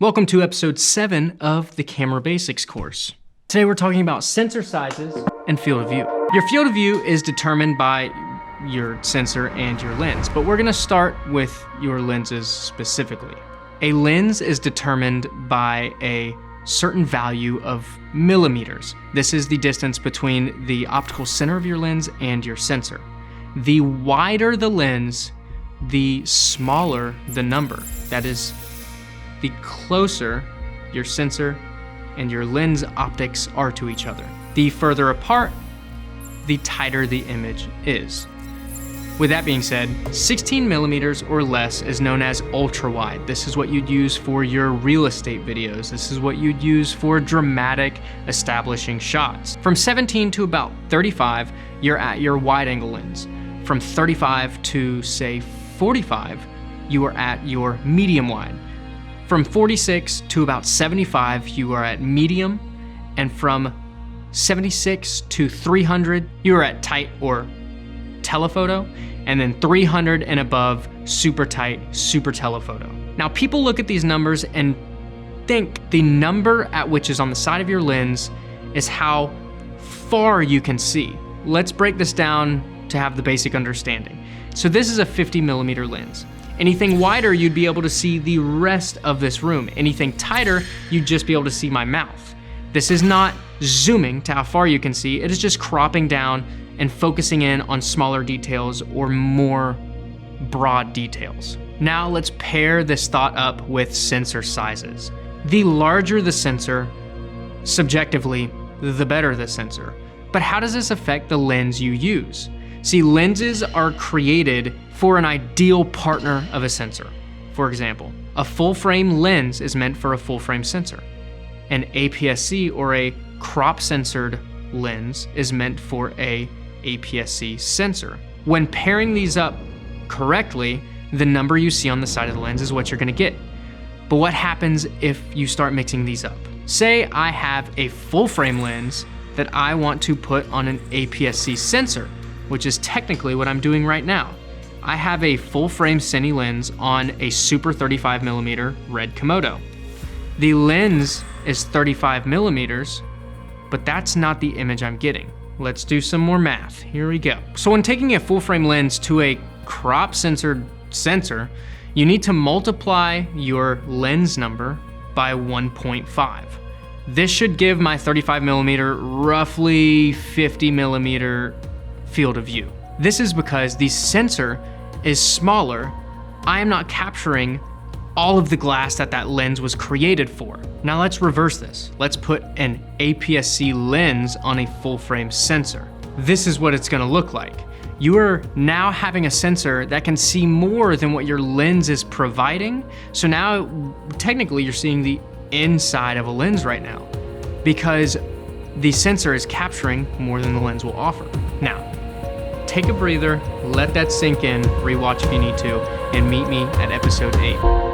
Welcome to episode 7 of the Camera Basics course. Today we're talking about sensor sizes and field of view. Your field of view is determined by your sensor and your lens, but we're gonna start with your lenses specifically. A lens is determined by a certain value of millimeters. This is the distance between the optical center of your lens and your sensor. The wider the lens, the smaller the number. That is, the closer your sensor and your lens optics are to each other. The further apart, the tighter the image is. With that being said, 16 millimeters or less is known as ultra wide. This is what you'd use for your real estate videos. This is what you'd use for dramatic establishing shots. From 17 to about 35, you're at your wide angle lens. From 35 to say 45, you are at your medium wide. From 46 to about 75, you are at medium, and from 76 to 300, you are at tight or telephoto, and then 300 and above, super tight, super telephoto. Now, people look at these numbers and think the number at which is on the side of your lens is how far you can see. Let's break this down to have the basic understanding. So this is a 50 millimeter lens. Anything wider, you'd be able to see the rest of this room. Anything tighter, you'd just be able to see my mouth. This is not zooming to how far you can see. It is just cropping down and focusing in on smaller details or more broad details. Now let's pair this thought up with sensor sizes. The larger the sensor, subjectively, the better the sensor. But how does this affect the lens you use? See, lenses are created for an ideal partner of a sensor. For example, a full frame lens is meant for a full frame sensor. An APS-C or a crop sensored lens is meant for a APS-C sensor. When pairing these up correctly, the number you see on the side of the lens is what you're gonna get. But what happens if you start mixing these up? Say I have a full frame lens that I want to put on an APS-C sensor, which is technically what I'm doing right now. I have a full frame cine lens on a super 35 millimeter red Komodo. The lens is 35 millimeters, but that's not the image I'm getting. Let's do some more math. Here we go. So when taking a full frame lens to a crop sensored sensor, you need to multiply your lens number by 1.5. This should give my 35 millimeter roughly 50 millimeter field of view. This is because the sensor is smaller. I am not capturing all of the glass that lens was created for. Now let's reverse this. Let's put an APS-C lens on a full frame sensor. This is what it's gonna look like. You are now having a sensor that can see more than what your lens is providing. So now technically you're seeing the inside of a lens right now because the sensor is capturing more than the lens will offer. Now, take a breather, let that sink in, rewatch if you need to, and meet me at episode 8.